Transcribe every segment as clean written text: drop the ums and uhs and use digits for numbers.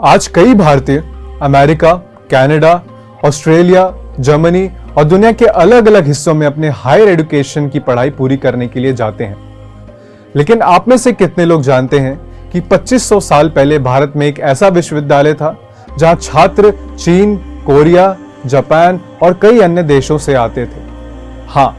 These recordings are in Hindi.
आज कई भारतीय अमेरिका, कनाडा, ऑस्ट्रेलिया, जर्मनी और दुनिया के अलग अलग हिस्सों में अपने हायर एजुकेशन की पढ़ाई पूरी करने के लिए जाते हैं। लेकिन आप में से कितने लोग जानते हैं कि 2500 साल पहले भारत में एक ऐसा विश्वविद्यालय था जहां छात्र चीन, कोरिया, जापान और कई अन्य देशों से आते थे। हाँ,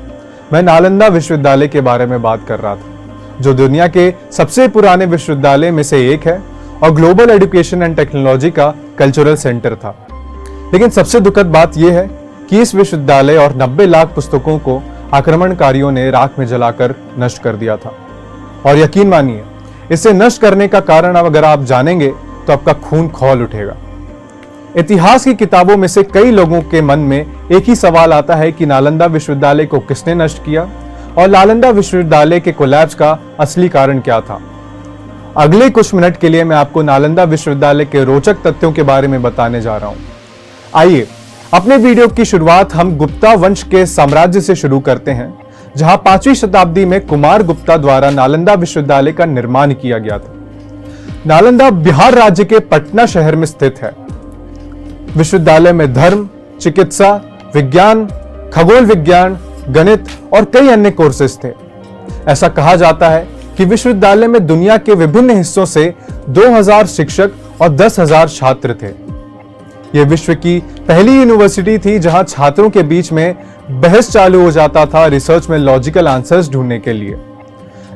मैं नालंदा विश्वविद्यालय के बारे में बात कर रहा था, जो दुनिया के सबसे पुराने विश्वविद्यालय में से एक है और ग्लोबल एजुकेशन एंड टेक्नोलॉजी का कल्चरल सेंटर था। लेकिन सबसे दुखद बात यह है कि इस विश्वविद्यालय और 90 लाख पुस्तकों को आक्रमणकारियों ने राख में जलाकर नष्ट कर दिया था। और यकीन मानिए, इसे नष्ट करने का कारण अगर आप जानेंगे तो आपका खून खौल उठेगा। इतिहास की किताबों में से कई लोगों के मन में एक ही सवाल आता है कि नालंदा विश्वविद्यालय को किसने नष्ट किया और नालंदा विश्वविद्यालय के कोलैप्स का असली कारण क्या था। अगले कुछ मिनट के लिए मैं आपको नालंदा विश्वविद्यालय के रोचक तथ्यों के बारे में बताने जा रहा हूं। आइए अपने वीडियो की शुरुआत हम गुप्ता वंश के साम्राज्य से शुरू करते हैं, जहां 5वीं शताब्दी में कुमार गुप्ता द्वारा नालंदा विश्वविद्यालय का निर्माण किया गया था। नालंदा बिहार राज्य के पटना शहर में स्थित है। विश्वविद्यालय में धर्म, चिकित्सा, विज्ञान, खगोल विज्ञान, गणित और कई अन्य कोर्सेज थे। ऐसा कहा जाता है कि विश्वविद्यालय में दुनिया के विभिन्न हिस्सों से 2000 शिक्षक और 10,000 छात्र थे। यह विश्व की पहली यूनिवर्सिटी थी जहां छात्रों के बीच में बहस चालू हो जाता था रिसर्च में लॉजिकल आंसर्स ढूंढने के लिए।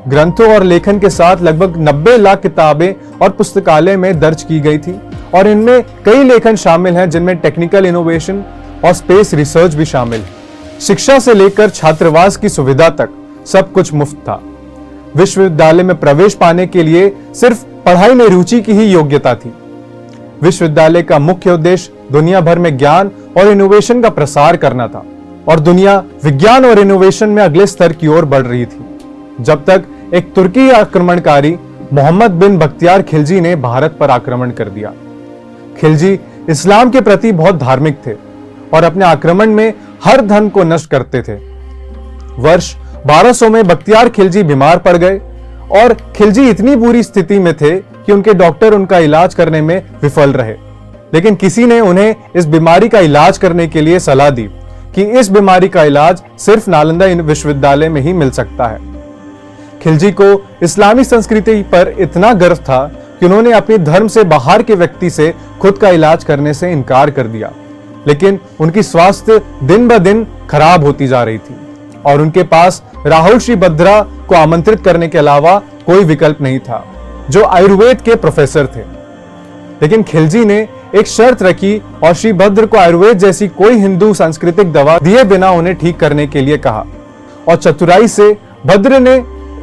ग्रंथों और लेखन के साथ लगभग 90 लाख किताबें और पुस्तकालय में दर्ज की गई थी और इनमें कई लेखन शामिल हैं जिनमें टेक्निकल इनोवेशन और स्पेस रिसर्च भी शामिल है। शिक्षा से लेकर छात्रावास की सुविधा तक सब कुछ मुफ्त था। विश्वविद्यालय में प्रवेश पाने के लिए सिर्फ पढ़ाई में रुचि की ही योग्यता थी। विश्वविद्यालय का मुख्य उद्देश्य दुनिया भर में ज्ञान और इनोवेशन का प्रसार करना था और दुनिया विज्ञान और इनोवेशन में अगले स्तर की ओर बढ़ रही थी, जब तक एक तुर्की आक्रमणकारी मोहम्मद बिन बख्तियार खिलजी ने भारत पर आक्रमण कर दिया। खिलजी इस्लाम के प्रति बहुत धार्मिक थे और अपने आक्रमण में हर धर्म को नष्ट करते थे। वर्ष 1200 में बख्तियार खिलजी बीमार पड़ गए और खिलजी इतनी बुरी स्थिति में थे कि उनके डॉक्टर उनका इलाज करने में विफल रहे। लेकिन किसी ने उन्हें इस बीमारी का इलाज करने के लिए सलाह दी कि इस बीमारी का इलाज सिर्फ नालंदा विश्वविद्यालय में ही मिल सकता है। खिलजी को इस्लामी संस्कृति पर इतना गर्व था कि उन्होंने अपने धर्म से बाहर के व्यक्ति से खुद का इलाज करने से इनकार कर दिया। लेकिन उनकी स्वास्थ्य दिन ब दिन खराब होती जा रही थी और उनके पास राहुल श्रीभद्रा को आमंत्रित करने के अलावा कोई विकल्प नहीं था, जो आयुर्वेद के प्रोफेसर थे। लेकिन खिलजी ने एक शर्त रखी और श्रीभद्र को आयुर्वेद जैसी कोई हिंदू सांस्कृतिक दवा दिए बिना उन्हें ठीक करने के लिए कहा और चतुराई से भद्र ने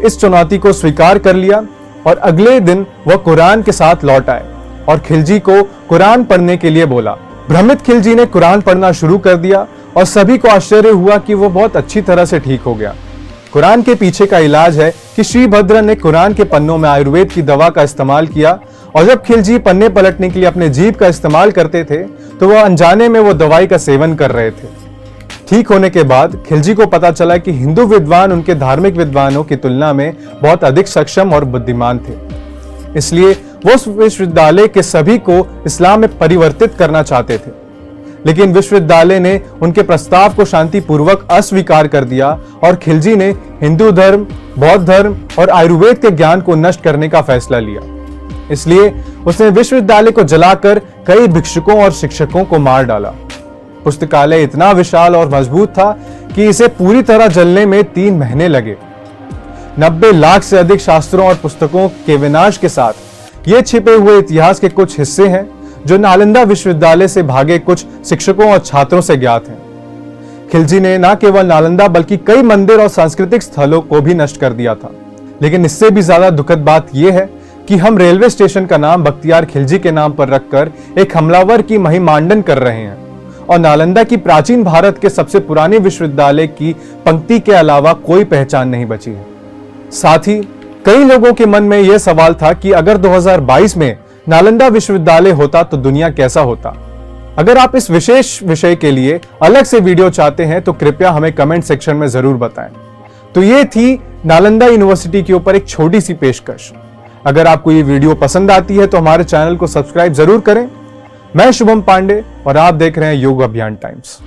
इस चुनौती को स्वीकार कर लिया और अगले दिन वह कुरान के साथ लौट आए और खिलजी को कुरान पढ़ने के लिए बोला। भ्रमित खिलजी ने कुरान पढ़ना शुरू कर दिया और सभी को आश्चर्य हुआ कि वो बहुत अच्छी तरह से ठीक हो गया। कुरान के पीछे का इलाज है कि श्रीभद्र ने कुरान के पन्नों में आयुर्वेद की दवा का इस्तेमाल किया और जब खिलजी पन्ने पलटने के लिए अपने जीभ का इस्तेमाल करते थे तो वह अनजाने में वो दवाई का सेवन कर रहे थे। ठीक होने के बाद खिलजी को पता चला कि हिंदू विद्वान उनके धार्मिक विद्वानों की तुलना में बहुत अधिक सक्षम और बुद्धिमान थे। इसलिए वो विश्वविद्यालय के सभी को इस्लाम में परिवर्तित करना चाहते थे। लेकिन विश्वविद्यालय ने उनके प्रस्ताव को शांतिपूर्वक अस्वीकार कर दिया और खिलजी ने हिंदू धर्म, बौद्ध धर्म और आयुर्वेद के ज्ञान को नष्ट करने का फैसला लिया। इसलिए उसने विश्वविद्यालय को जलाकर कई भिक्षुकों और शिक्षकों को मार डाला। पुस्तकालय इतना विशाल और मजबूत था कि इसे पूरी तरह जलने में 3 महीने लगे। 90 लाख से अधिक शास्त्रों और पुस्तकों के विनाश के साथ ये छिपे हुए इतिहास के कुछ हिस्से हैं जो नालंदा विश्वविद्यालय से भागे कुछ शिक्षकों और छात्रों से ज्ञात हैं। खिलजी ने न केवल नालंदा बल्कि कई मंदिर और सांस्कृतिक स्थलों को भी नष्ट कर दिया था। लेकिन इससे भी ज्यादा दुखद बात यह है कि हम रेलवे स्टेशन का नाम बख्तियार खिलजी के नाम पर रखकर एक हमलावर की महिमांडन कर रहे हैं और नालंदा की प्राचीन भारत के सबसे पुराने विश्वविद्यालय की पंक्ति के अलावा कोई पहचान नहीं बची है। साथ ही कई लोगों के मन में यह सवाल था कि अगर 2022 में नालंदा विश्वविद्यालय होता तो दुनिया कैसा होता। अगर आप इस विशेष विषय के लिए अलग से वीडियो चाहते हैं तो कृपया हमें कमेंट सेक्शन में जरूर बताएं। तो ये थी नालंदा यूनिवर्सिटी के ऊपर एक छोटी सी पेशकश। अगर आपको ये वीडियो पसंद आती है तो हमारे चैनल को सब्सक्राइब जरूर करें। मैं शुभम पांडे और आप देख रहे हैं योग अभियान टाइम्स।